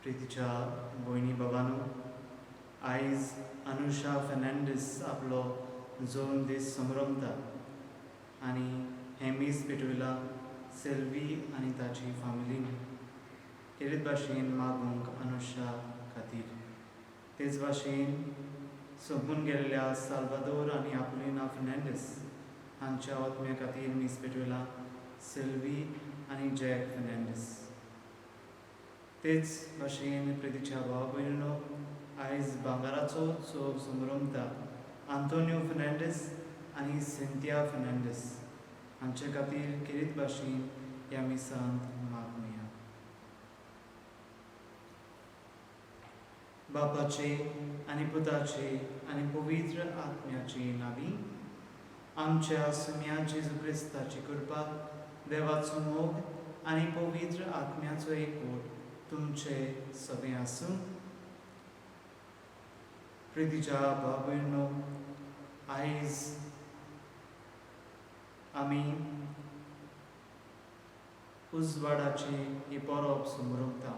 प्रितीच्या भयणी बाबांनो, आयज अनुषा फेर्नांडीस आपलो जल्म दीस संभ्रमता आनी हें मीस पेटयला सेल्वी आनी ताची फामिली केरीत भाशेन मागूंक अनुषा खातीर. तेच भाशेन सोंपून गेल्ल्या साल्वादोर आनी आपोलिना फेर्नांडीस हांच्या आत्म्या खातीर मीस पेटयला सेल्वी आनी जॅक फेर्नांडीस. तेच भाशेन प्रितीच्या भाव भयणीनो, आयज भांगाराचो उत्सव संभ्रमता आंतोनियो फेर्नांडीस आनी सिंथिया फेर्नांडीस हांचे खातीर केरीत भाशेन ह्या मिसांत मागुया. बापाचे आनी पुताचे आनी पवित्र आत्म्याची नांवी. आमच्या सुम्या जेजू क्रिस्ताची कृपा, देवाचो मोग आनी पवित्र आत्म्याचो एकवट तुमचे सगळे आसूं. प्रितीच्या भाव भयणीनो, आयज आमी उजवाडाचे ही परब संभ्रमता,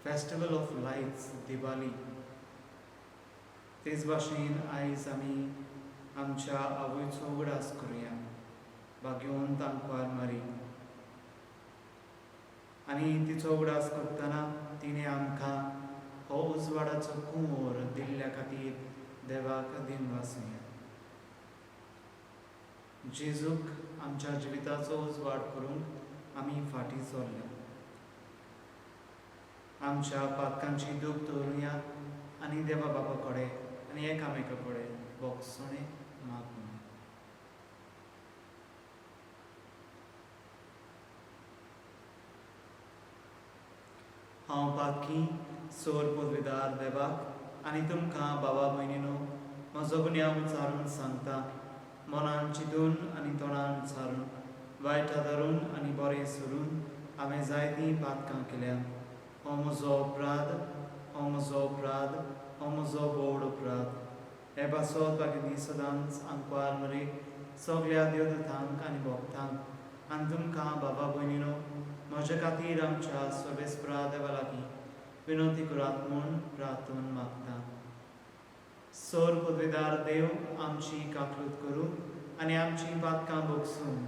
फेस्टिवल ऑफ लायट्स, दिवाळी. तेच भाशेन आयज आमी आमच्या आवयचो उगडास करुया, भाग्यवंत आंकवार मारी. आनी तिचो उगडास करतना तिणें आमकां हो उजवाडाचो कुंवर दिल्ल्या खातीर देवाक दिनवासुया. जेजूक आमच्या जिविताचो उजवाड करूंक आमी फाटीं सरल्या. आमच्या पातकांची दूख दवरुया आनी देवा बाबा कडेन आनी एकामेका कडेन बोगसणे मागुया. हांव पातकी सोर पदवीदार देवाक आनी तुमकां बाबा भयणीनो म्हजो गुन्यांव उचारून सांगता. मनान चिंतून आनी तोंडान उचारून, वायट धरून आनी बरें सरून हांवें जायतीं पातकां केल्यां. हो म्हजो अपराध, हो म्हजो अपराध, हो म्हजो व्हड अपराध. हे पासत बाकी सदांच आंकवार मरेक सगळ्या देवदूतांक आनी भक्तांक आनी तुमकां बाबा भयणीनो म्हजे खातीर आमच्या सर्वेस्परा देवा लागीं विनंती करात म्हूण प्रार्थून मागता. सोर पदवीदार देव आमची काकलूत करूं आनी आमची पातकां भोगसून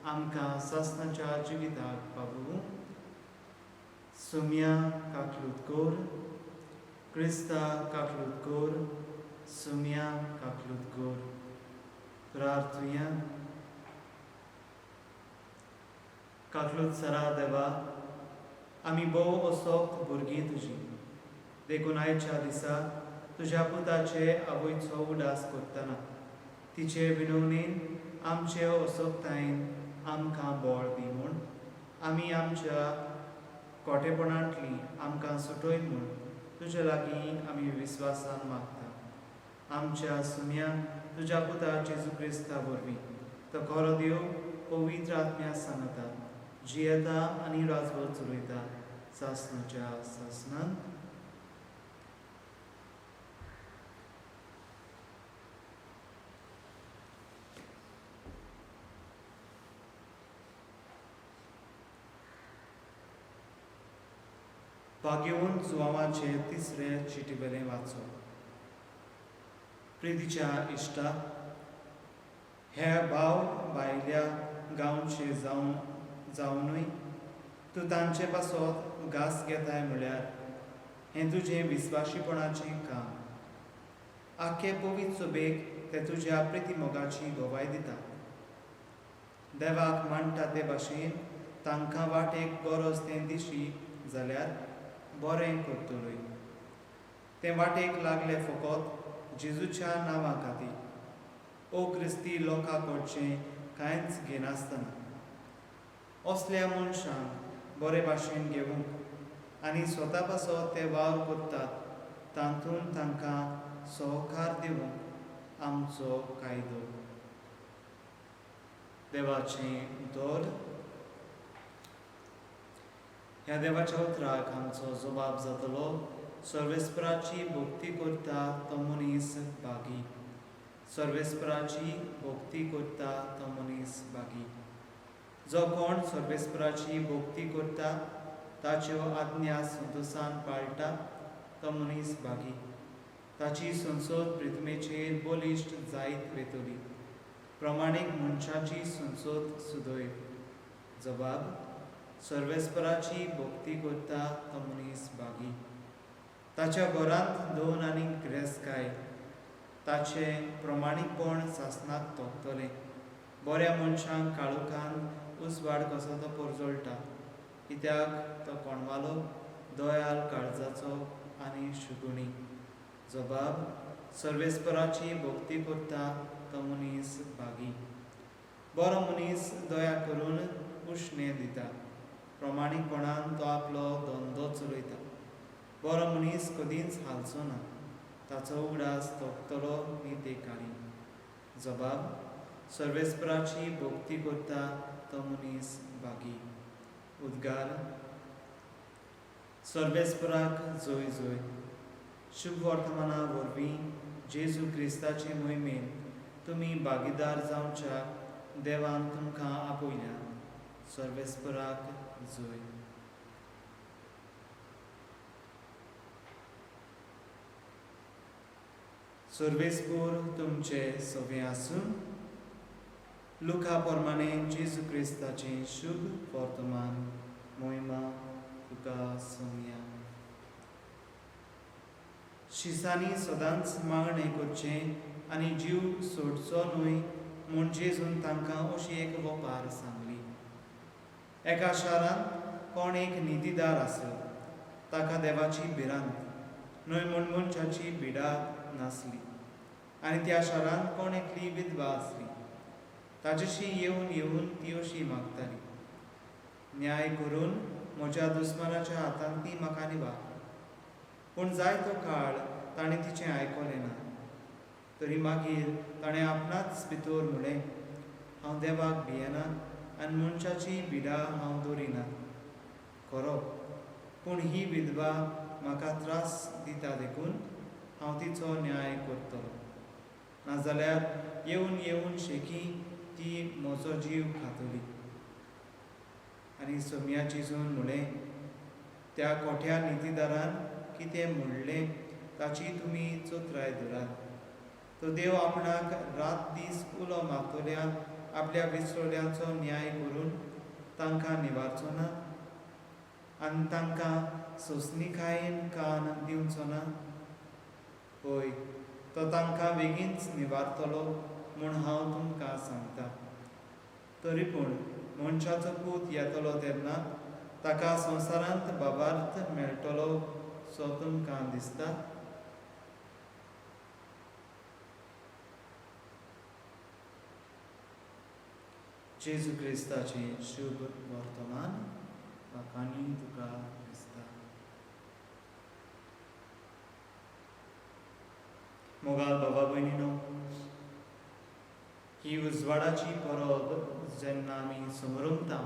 आमकां सासणाच्या जिविताक पावूं. सुम्या काकलूत कोर, क्रिस्ता काकलूत कोर, सुम्या काकलूत कोर. प्रार्थुया. काकलूत सरा देवा, आमी भोव असोक्त भुरगीं तुजी. देखून आयच्या दिसा तुज्या पुताचे आवयचो उडास करतना तिचे विनवणेन आमचे असोक्तायेन आमकां बळ दी म्हूण आमी आमच्या खोटेपणांतली आमकां सुटय म्हूण तुजे लागीं आमी विस्वासान मागता. आमच्या सुम्या तुज्या पुता जेजू क्रिस्ता वरवीं तो खरो देव पवित्र आत्म्या सांगता, जियेता आनी राजवट चलयता सासणाच्या सासणांत. भाग्यवंत जुवांवाचे तिसरे चिटीवेलें वाचप. प्रितीच्या इश्टा, हे भाव भायल्या गांवचे जावनूय तूं तांचे पासत घास घेताय म्हळ्यार हें तुजें विस्वाशीपणाचें काम. आख्खे पवित्र सभेक ते तुज्या प्रितीमोगाची गोवाय दिता. देवाक मांडटा ते भाशेन तांकां वाटेक गरज तें दिशी जाल्यार बरें करतलोय. तें वाटेक लागले फकत जेजूच्या नांवा खातीर, ओ क्रिस्ती लोकां कडचें कांयच घेनासतना. असल्या मनशांक बरे भाशेन घेवंक आनी स्वता पासत ते वावर करतात तातूंत तांकां सहकार दिवंक आमचो कायदो. देवाचें उतर. ह्या देवाच्या उतराक आमचो जबाब जातलो, सर्वेस्पराची भक्ती करता तो मनीस भागी. सर्वेस्पराची भक्ती करता तो मनीस भागी. जो कोण सर्वेस्पराची भक्ती करता ताच्यो आज्ञा संतोषान पाळटा तो मनीस भागी. ताची संसद पृथ्वीचेर बलिश्ट जायत वेतली. प्रमाणीक मनशाची संसद सुदय. जबाब सर्वेस्पराची भक्ती करता तो मनीस भागी. ताच्या घरांत दोन आनी गिरेस्तकाय. ताचे प्रमाणीकपण सासणाक तोखतले. बऱ्या मनशांक काळोखान उसवाड कसो तो परजळटा. कित्याक तो कोणवालो दयाल काळजाचो आनी शुगुणी. जबाब सर्वेस्पराची भक्ती करता तो मनीस भागी. बरो मनीस दया करून उश्णें दिता. प्रमाणीकपणान तो आपलो धंदो चलयता. बरो मनीस कधीच हालचो ना. ताचो उगडास तोखतलो नितेकारी. जबाब सर्वेस्पराची भक्ती करता तो मनीस भागी. उद्गार सर्वेस्पराक जय जय. शुभ वर्तमाना वरवीं जेजू क्रिस्ताचे मोहिमेन तुमी भागीदार जावच्या देवान तुमकां आपयल्या. सर्वेस्पराक जय. सर्वेस्पूर तुमचे सवे आसूं. लुका प्रमाणे जेजू क्रिस्ताचे शुभ वर्तमान मोहिमा तुका सोमया. शिसांनी सदांच मागणें करचें आनी जीव सोडचो न्हय म्हूण जेजून तांकां अशी एक वपार सांगली. एका शारांत कोण एक नितीदार आसलो. ताका देवाची भिरांत न्हय म्हूण मनशाची भिडा नासली. आनी त्या शारांत कोण एकली विधवा आसली. ताचेशी येवन येवन ती अशी मागताली, न्याय करून म्हज्या दुस्मानाच्या हातांत ती म्हाका निभा. पूण जायतो काळ ताणें तिचें आयकलें ना. तरी मागीर ताणें आपणाच भितर म्हणलें, हांव देवाक भियेना आनी मनशाची भिडा हांव दवरिना. खरो, पूण ही विधवा म्हाका त्रास दिता देखून हांव तिचो न्याय करतलों. नाजाल्यार येवन येवन शेकी ती म्हजो जीव खातली. आनी सोमया जेजून म्हणलें, त्या खोट्या नितीदारान कितें म्हणलें ताची तुमी चोत्राय धरात. तो देव आपणाक रात दीस उलो मागतल्यान आपल्या विसरल्यांचो न्याय करून तांकां निवारचो ना आनी तांकां सोंसणीकायेन कान दिवचो ना. पळय, तो तांकां बेगीनच निवारतलो म्हूण हांव तुमकां सांगतां. तरी पूण मनशाचो पूत येतलो तेन्ना ताका संवसारांत बाबार्थ मेळटलो सो तुमकां दिसता? जेजू क्रिस्ताचे शुभ वर्तमान म्हाकानी तुका दिसता. मोगाल बाबा भयणीनो, ही उजवाडाची परब जेन्ना आमी समरमता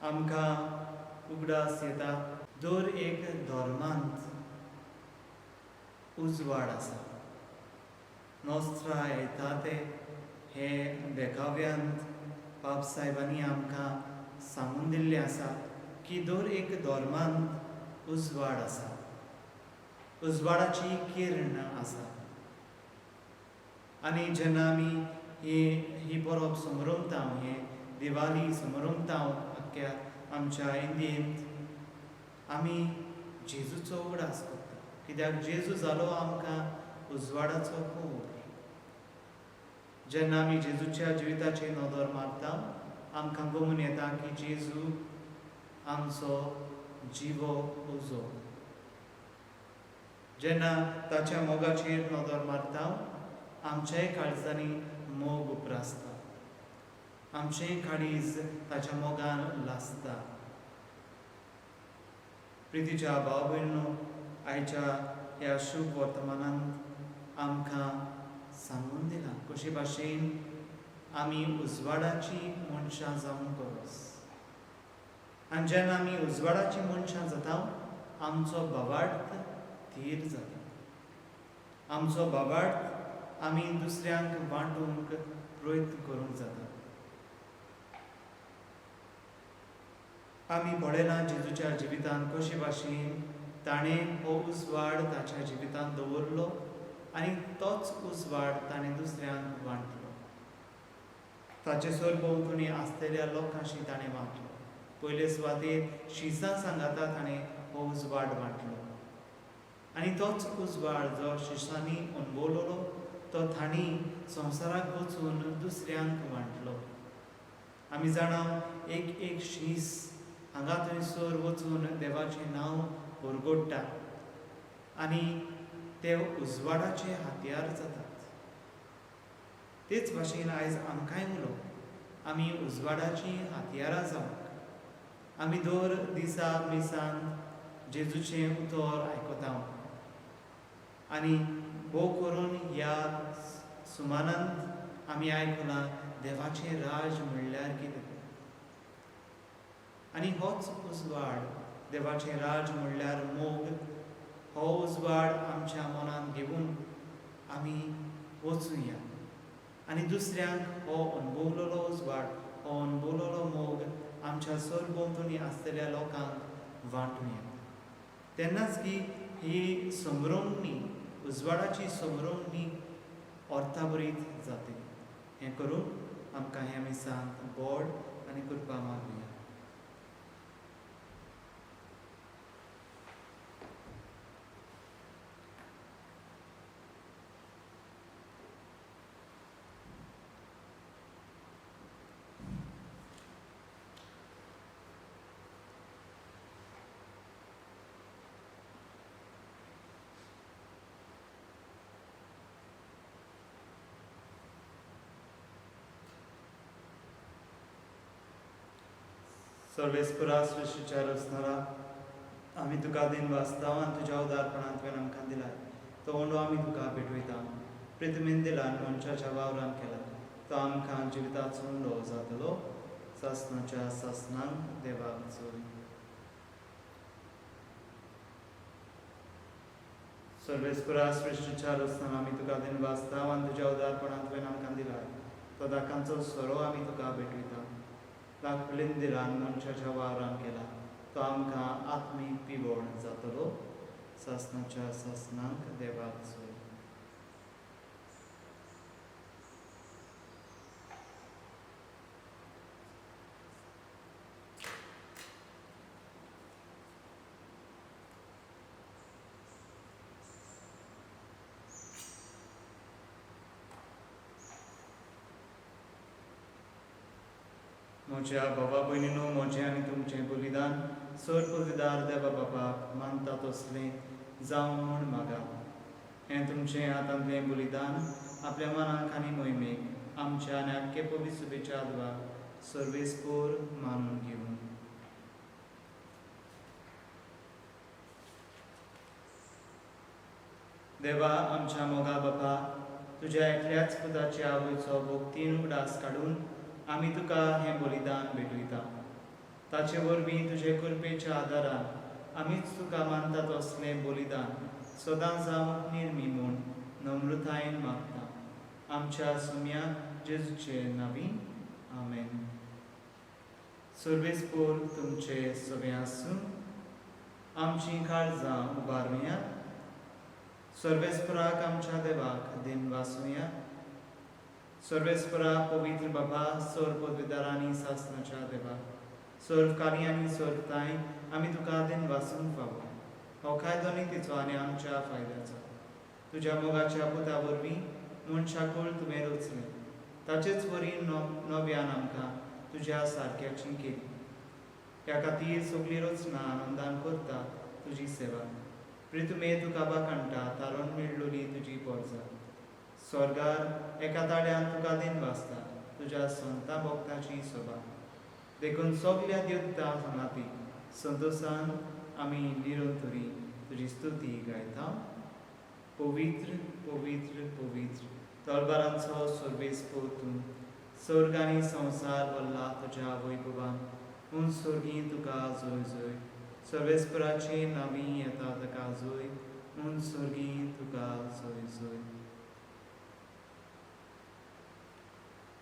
आमकां उगडास येता. दर एक धर्मांत उजवाड आसा. नोस्त्रा एताते हे देखाव्यांत बाब साहेबांनी आमकां सांगून दिल्लें आसा की दर एक धर्मांत उजवाड आसा. उजवाडाची किरण आसा. आनी जेन्ना आमी ही परब समरमता, हे दिवाळी समरमता आख्ख्या आमच्या इंडियेंत, आमी जेजूचो उगडास करता. कित्याक जेजू जालो आमकां उजवाडाचो कोर. जेन्ना आमी जेजूच्या जिविताचेर नदर मारता आमकां गमून येता की जेजू आमचो जिवो उजो. जेन्ना ताच्या मोगाचेर नदर मारता आमच्याय काळजांनी मोग उप्रासता. आमचें काळीज ताच्या मोगान लासता. प्रितीच्या भाव भयणीनो, आयच्या ह्या शुभ वर्तमानांत आमकां सांगून दिलां कशे भाशेन आमी उजवाडाची मनशां जावंक गरज. आनी जेन्ना आमी उजवाडाची मनशां जाता आमचो बाबार्थ थीर जाता. आमचो बाबार्थ आमी दुसऱ्यांक वांटूंक प्रयत्न करूंक जाता. आमी पळयलां जेजूच्या जिवितांत कशे भाशेन ताणें हो उजवाड ताच्या जिवितांत दवरलो आनी तोच उजवाड ताणें दुसऱ्यांक वांटलो. ताचे सरभोंवतणी आसलेल्या लोकांशी ताणें वांटलो. पयले सुवातेर शिसां सांगाता ताणें हो उजवाड वांटलो आनी तोच उजवाड जो शिसांनी अणभवलोलो तो तांणी संवसाराक वचून दुसऱ्यांक वांटलो. आमी जाणा एक शीस हांगा थंयसर वचून देवाचें नांव परगोडटा आनी ते उजवाडाचे हातयार जातात. तेच भाशेन आयज आमकांय उलोवप आमी उजवाडाची हातयारां जावंक. आमी दर दिसा मिसान जेजूचें उतर आयकता आनी भोव करून ह्या सुमानांत आमी आयकलां देवाचें राज म्हणल्यार कितें आनी होच उजवाड देवाचें राज म्हणल्यार मोग. हो उजवाड आमच्या मनांत घेवन आमी वचूया आनी दुसऱ्यांक हो अणभवलोलो उजवाड हो अणभवलोलो मोग आमच्या सरभोंवतणी आसलेल्या लोकांक वांटुया. तेन्नाच की ही समरवणी उजवाडाची समरवणी अर्थाभरीत जातली. हें करून आमकां ह्या मिसांत बोड आनी कृपा मागुया. सर्वेस्परा सृश्टीच्या रचणारा आमी तुका दिन वाचता आनी तुज्या उदारपणांत तुवें आमकां दिला. तो वंडो आमी तुका भेटयता. प्रितमेन दिलान मनशाच्या वावरान केला. तो आमकां जिविताचो वंडो जातलो. सासणाच्या सासणांक देवाक जोड. सर्वेस्परा सृश्टीच्या रचणारा आमी तुका दिन वाचता आनी तुज्या उदारपणांत तुवें आमकां दिला. तो दाकांचो सोरो आमी तुका भेटयता. लाखुलीन दिलान मनशाच्या वावरान केला. तो आमकां आत्मीक पिवण जातलो. सासणाच्या सासणांक देवाक जोड. म्हज्या बाबा भयणीनो, म्हजें आनी तुमचें बलिदान सर पदवीदार देवा बापाक मानता तसलें जावं म्हूण मागात. हें तुमचें हातांतलें बलिदान आपल्या मनाक आनी मोहिमेक आमच्या आनी आख्खे पवित्र सुबेच्या आदवाक सर्वेस्पोर मानून घेवन. देवा आमच्या मोगा बापा, तुज्या एकल्याच पुताच्या आवयचो भोगतीन उडास काडून आमी तुका हें बलिदान भेटयता. ताचे वरवीं तुजे कृपेच्या आदारान आमीच तुका मानता तसलें बलिदान सदां जावं निर्मी म्हूण नम्रतायेन मागता. आमच्या सुम्या जेजूचे नांवी आमेन. सर्वेस्पोर तुमचे सगळे आसूं. आमचीं काळजां उबारुया. सर्वेस्पराक आमच्या देवाक दिन वाचुया. सर्वेस्परा पवित्र बाबा, सर पदवीदारांनी सासणाच्या देवा, सर्वकारी आनी सर्वताय आमी तुका दिन वाचूंक फावो. हो कायदो नितीचो आनी आमच्या फायद्याचो. तुज्या मोगाच्या पुता वरवीं मनशाकूळ तुवें रचलें. ताचेच वरी नव्यान आमकां तुज्या सारक्याची केली. ह्या खातीर सगळी रचना आनंदान करता तुजी सेवा. प्रितुमे तुका बाकांटा तारण मेळ्ळोली तुजी पोरजां. स्वर्गार एका ताड्यान तुका दिन वाचता तुज्या संता भक्ताची सभा. देखून सगल्या देवता फामाती संतोशान आमी निरंतरी तुजी स्तुती गायता. पवित्र पवित्र पवित्र तलवारांचो सर्वेस्पोर तूं. स्वर्ग आनी संवसार भरला तुज्या वैभवान. म्हूण स्वर्गी तुका जय जय. सर्वेस्पराचे नांवी येता ताका जय. म्हूण स्वर्गी तुका जय जय.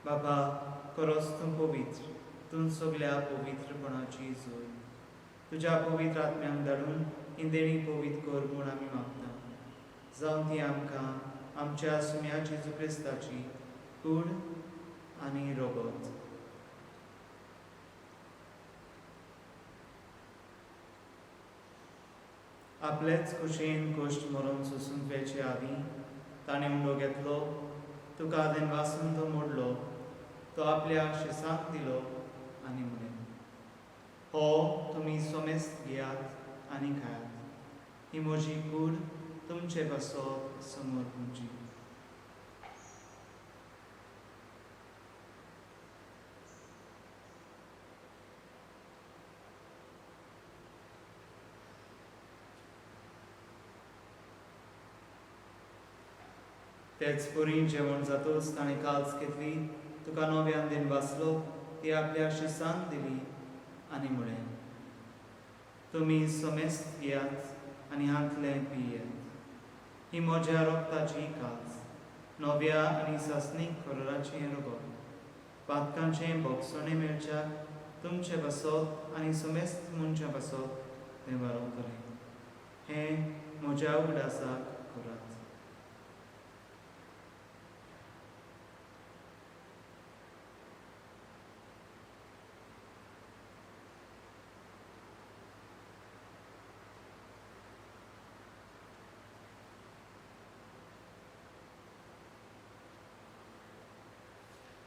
बाबा, खरोच तूं पवित्र तूं सगळ्या पवित्रपणाची जोड तुझ्या पवित्र आत्म्यांक धाडून इंदेणी पवित्र कर म्हूण आमी मागता. जावं ती आमकां आमच्या सुम्या जेजू क्रिस्ताची कूड आनी रोगोत. आपलेच कुशीन गोश्ट मरून सोसून पेचे आदीं ताणें उंडो घेतलो, तुका आदेन वासून तो मोडलो, तो आपल्या शिसांक दिलो आनी म्हळें, हो तुमी सोमेस्त घेयात आनी खायात. ही म्हजी कूड तुमचे बसत समोर तुमची. तेच परी जेवण जातोच ताणें काल्स घेतली, तुका नव्यान दिन वाचलो, ती आपल्या शिसांक दिली आनी म्हळें, तुमी सोमेस्त घेयात आनी हांतलें पियेत. ही म्हज्या रोगताची काल्स, नव्या आनी सासणीक करोराचें रोगोत. पातकांचें बोगसणें मेळच्याक तुमचे बसत आनी सोमेस्त मनशां बसत तें वारो करें. हें म्हज्या उगडासाक करात.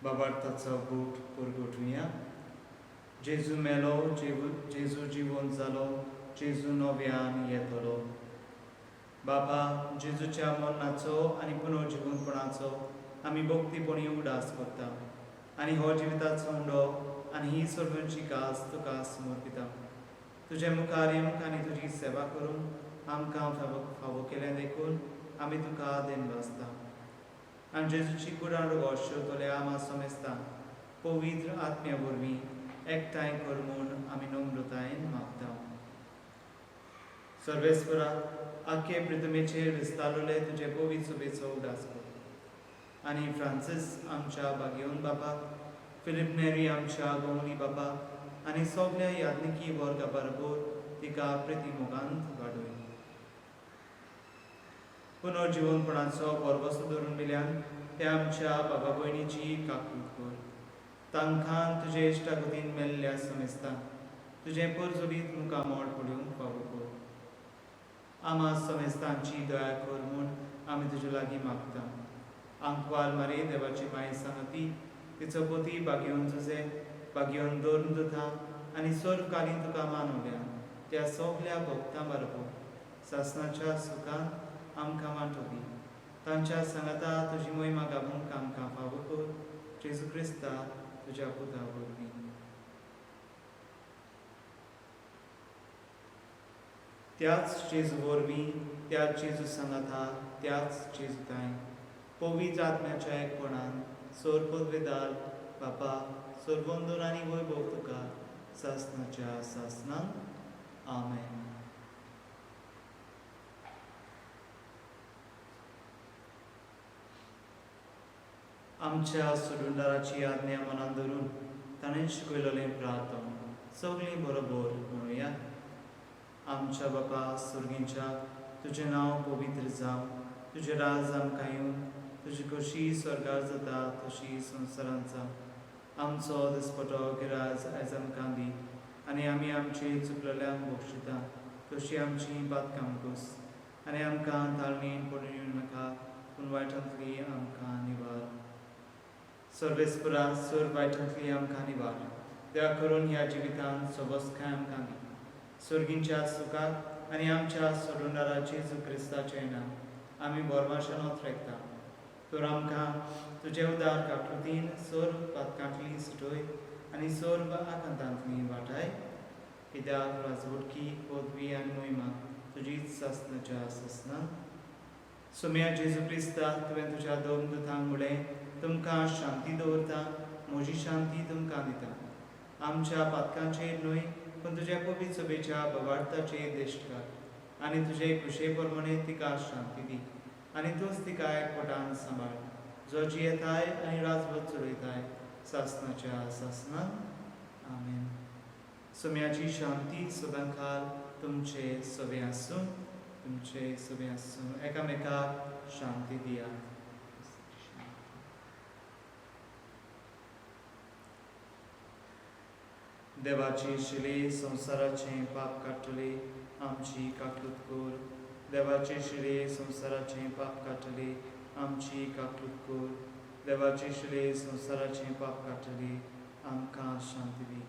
बाबार्थाचो बूट पुरगोटुया. जेजू मेलो, जेजू जिवंत जालो, जेजू नव्यान येतलो. बाबा, जेजूच्या मरणाचो आनी पुनर्जिवंतपणाचो आमी भक्तीपणी उगडास करता आनी हो जिविताचो उंडो आनी ही सर्वांची कास तुका समर्पिता. तुजे मुखार येवंक आनी तुजी सेवा करून आमकां फावो केलें देखून आमी तुका देन वाचता. आनी जेजूची कुडां शेवतल्या आमा सोमेस्तां पवित्र आत्म्या वरवीं एकठांय कर म्हूण आमी नम्रतायेन मागता. सर्वेस्परा, आख्खे पृथ्वीचेर विस्तारलेले तुजे पवित्र सभेचो उदास कर. आनी फ्रांसीस आमच्या बागेवन बापाक, फिलिप नेरी आमच्या गवळी बापाक आनी सगळ्या याज्ञिकी वर्गा बरोबर तिका प्रतिमोगांत वाडय. पुनर्जिवंतपणाचो बरवसो धरून दिल्यान ते आमच्या बाबा भयणीची काकूट कर. तांकां तुजे इश्टागतीन मेल्ल्या समेस्तां तुजें परजोडीत मुखार मोड पडूंक फावो कर. आमा समेस्तांची दया कर म्हूण आमी तुजे लागीं मागता. आंकवाल मारे देवाची माय सांगती, तिचो पती बागेवन तुजे बागेवन धरून दोता आनी सर्वकालीन तुका मानवल्या त्या सगळ्या भक्तां बरोबर सासणाच्या सुखांत आमकां वांटो दी. तांच्या सांगाता तुजी मोहिमा गावूंक आमकां फावो कर. जेजू क्रिस्ता तुज्या पुता वरवीं. त्याच जेजू वरवीं, त्याच जेजू सांगाता, त्याच जेजूताय पवित्र आत्म्याच्या एकपणान सोर पदवेदार बापा सर्वंदन आनी वैभव तुका सासणाच्या सासणान. आमेन. आमच्या सुरुंडाराची आज्ञा मनान धरून ताणें शिकयलेलें प्रार्थना सगळीं बरोबर म्हणुया. आमच्या बापा सुर्गींच्या, तुजें नांव पवित्र जावं, तुजें राज आमकां येवं, तुजी कशी स्वर्गार जाता तशी संवसारांत जावं. आमचो दिसपटो गिरायज आयज आमकां दी आनी आमी आमचे चुकलेल्यांक बक्षिता तशी आमची पातकां घोस आनी आमकां ताळमेन पडूं दिवं नाका, पूण वायटांतली आमकां निवार. सर्वेस्परा सर वायटांतली आमकां निवार. दया करून ह्या जिवितांत सबसकाय आमकां दी. सर्गींच्या सुखाक आनी आमच्या सोडूनदाराचे जेजू क्रिस्ताचें नांव आमी बोरमाशेन रेखता. तर आमकां तुजे उदार काकुतीन सर्व पातकांतली सुटय आनी सर्व आकांतांतली वाटाय. कित्याक राजवटकी, पदवी आनी मोहिमा तुजीच सासणाच्या सासणान. सुम्या जेजू क्रिस्ता, तुवें तुज्या दोन दुतांक म्हळें, तुमकां शांती दवरता, म्हजी शांती तुमकां दिता. आमच्या पातकांचेर न्हय, पूण तुज्या पवित्र सभेच्या भवार्थाचेर दिश्ट घाल आनी तुजे कुशे प्रमाणे तिका शांती दी आनी तूंच तिका एकवटान सांबाळ, जो जियेताय आनी राजवट चलयताय सासणाच्या सासणान. आमेन. सुम्याची शांती सदांकाळ तुमचे सोबे आसूं. तुमचे सोबे आसूं. एकामेकाक शांती दिया. देवाची शिले संसाराचे पाप काटले आमची काकूत कोर. देवाचे शिले संसाराचे पाप काटले आमची काकूत कोर. देवाचे शिले संसाराचे पाप काटले आमकां शांती दी.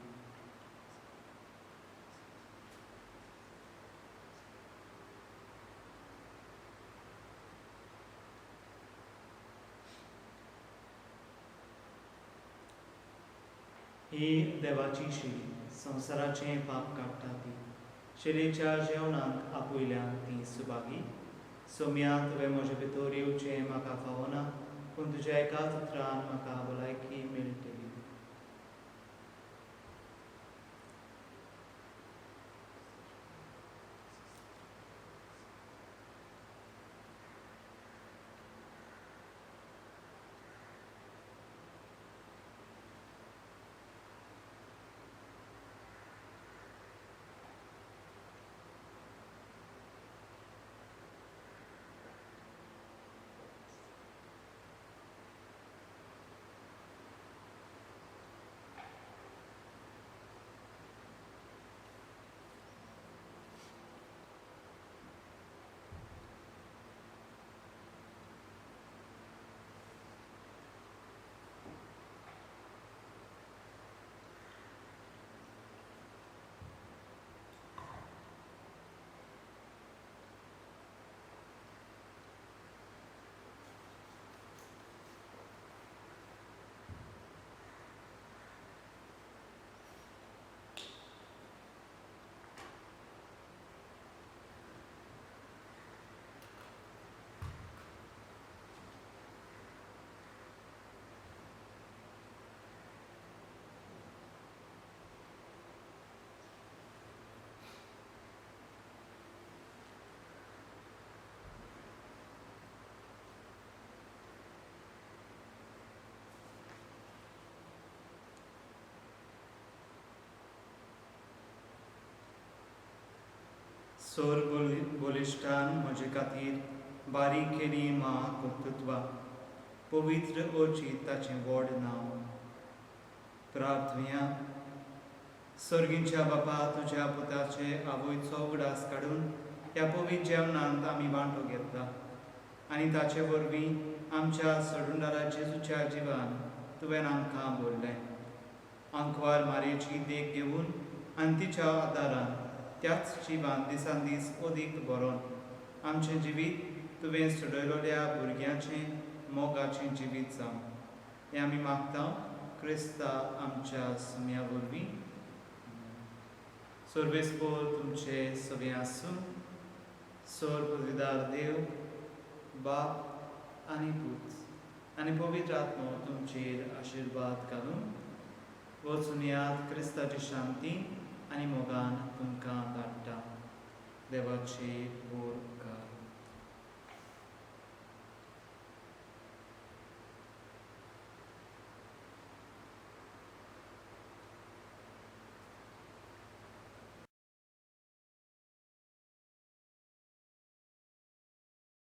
ही देवाची शिली संसाराचे पाप काडटा ती. शिलेच्या जेवणाक आपुयल्यान ती सुभागी. सोम्या तुवें म्हजे भितर येवचें म्हाका फावना, पूण तुज्या एकाच उतरान म्हाका भलायकी मेळटली. सोर बोलिश्टान म्हजे खातीर बारीक केली मा कर्तृत्वा. पवित्र ओचीत ताचें व्हड नांव. प्रार्थुया. सर्गींच्या बापा, तुज्या पुताचे आवयचो उडास काडून ह्या पवित्र जेवणांत आमी वांटो घेतला आनी ताचे वरवीं आमच्या सोडूनडारा जेजूच्या जिवान तुवें आमकां भरलें. आंकवार मारेची देख घेवन आनी तिच्या आदारान त्याच जिवान दिसान दीस अदीक बरोवन आमचें जिवीत तुवें सोडयलोल्या भुरग्याचें मोगाचें जिवीत जावं. हें आमी मागता क्रिस्ता आमच्या सुम्या वरवीं. सर्वेस्पोर तुमचे सगळे आसूं. सोर पदवीदार देव, बाप आनी पूत आनी पवित्र आत्मो तुमचेर आशिर्वाद घालून वचून याद क्रिस्ताची शांती आनी मोगान तुमकां धाडटा. देवाचे बोर